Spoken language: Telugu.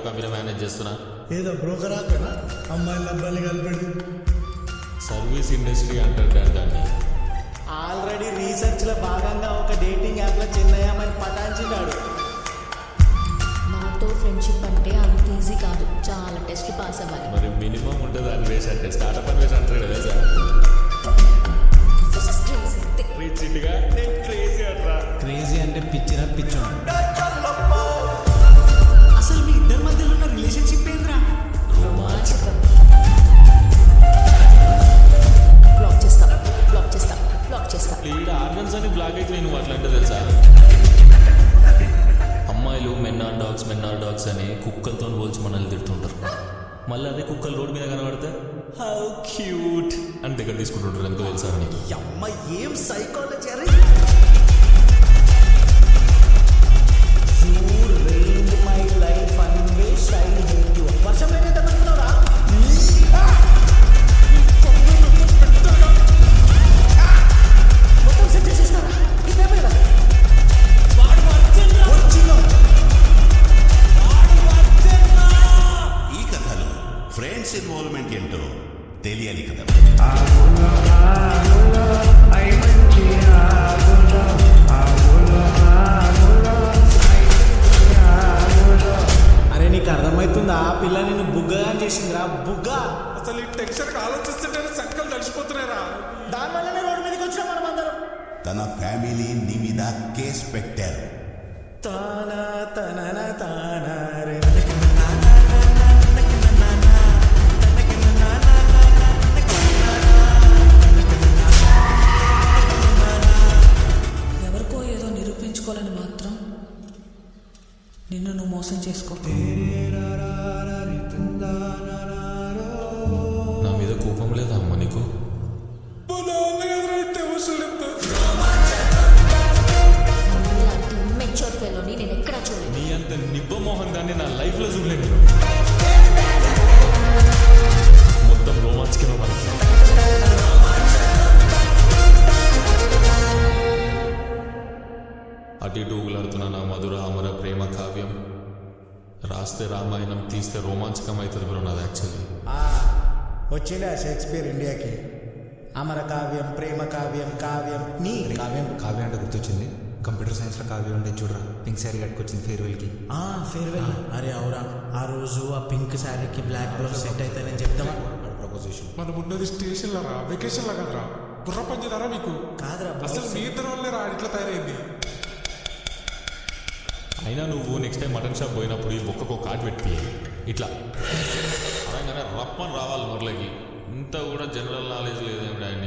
కంపెనీ మేనేజ్ చేస్తున్నా. ఏదో బ్రోకర్ ఆపేనా అమ్మాయిల అబ్బాయిని కలిపాడు. సర్వీస్ ఇండస్ట్రీ అంటారు దాన్ని. ఆల్రెడీ రీసెర్చ్లో భాగంగా ఒక డేటింగ్ యాప్లో చిన్నయ్యమని పటాయించాడు. నాతో ఫ్రెండ్షిప్ అంటే అంత ఈజీ కాదు, చాలా టెస్ట్ పాస్ అవ్వాలి. మరి మినిమం ఉంటుంది అని వేసి అంటే స్టార్ట్అప్ అని వేసి అంటారు కదా సార్. నేను క్రేజీ అంటారా. క్రేజీ అంటే పిచ్చినా పిచ్చు. అసలు మీ ఇద్దరి మధ్యలో ఉన్న రిలేషన్షిప్ ఏంద్రా? రోమాంచకం. బ్లాక్ చేస్తా బ్లాక్ చేస్తా బ్లాక్ చేస్తా. ఈడ ఆర్గన్స్ అని బ్లాక్ అయితే నేను అట్లంటే తెలుసా. అమ్మాయిలు మెన్ ఆర్ డాగ్స్ అని కుక్కలతో పోల్చి మనల్ని తిడుతుంటారు. మళ్ళీ అదే కుక్కలు రోడ్డు మీద కనబడితే హౌ క్యూట్ అని దగ్గర తీసుకుంటుంటారు. ఎందుకో తెలుసా నీకు. అమ్మ ఏం సైకాలజీ అరే. My life Anvesh I hate you. వర్షం లేదనుకున్నారా? మొత్తం సెట్ చేసేసినారా? ఇదే మీద ఈ కథలో ఫ్రెండ్స్ ఇన్వాల్వ్మెంట్ ఏంటో తెలియాలి కదా. అరే నీకు అర్థమవుతుందా? ఆ పిల్ల నేను బుగ్గగా చేసిందిరా, బుగ్గ. అసలు ఈ టెక్స్చర్ ఆలోచిస్తుంటే సంకలు తడిచిపోతున్నారా. దానివల్లనే రోడ్డు మీదకి వచ్చినా మనం అందరం. తన ఫ్యామిలీ నీ మీద కేసు పెట్టారు. తానా తనన తానా రే. ఎవరికో ఏదో నిరూపించుకోవాలని మాత్రం నిన్ను నువ్వు మోసం చేసుకో. నా మీద కోపం లేదా అమ్మ నీకు? మెచ్యూర్ ఫెలోని నేను ఎక్కడా చూడలేదు. నీ అంత నిబ్బమోహన్ దాన్ని నా లైఫ్లో చూడలేదు. మొత్తం రోమాంచకమే మనకి. అటు ఇటు ఊగులాడుతున్న నా మధుర అమర ప్రేమ కావ్యం రాస్తే రామాయణం, తీస్తే రోమాంచకం అవుతుంది బ్రో నాది యాక్చువల్లీ. వచ్చిండే షేక్స్పియర్ ఇండియాకి. అమర కావ్యం, ప్రేమ కావ్యం, కావ్యం నీ కావ్యం. కావ్యం అంటే గుర్తొచ్చింది. కంప్యూటర్ సైన్స్లో కావ్యం ఉండే చూడరా, పింక్ శారీ కట్టుకొచ్చింది ఫేర్వెల్కి. ఫేర్వెల్. అరే అవురా, ఆ రోజు ఆ పింక్ శారీకి బ్లాక్ బ్లౌజ్ సెట్ అవుతానని చెప్తామా? ప్రపోజిషన్. మనం ఉన్నది స్టేషన్ రా, వెకేషన్ లా కదరా. బుర్ర పనిచేదారా మీకు? కాదురా, అసలు మీ ఇద్దరు వల్లే రా ఇట్లా తయారైంది. అయినా నువ్వు నెక్స్ట్ టైం మటన్ షాప్ పోయినప్పుడు ఈ బొక్కకు కార్డ్ పెట్టి ఇట్లా అనగానే రప్పని రావాలి నోట్లకి. ఇంత కూడా జనరల్ నాలెడ్జ్ లేదేమిటి ఆయన.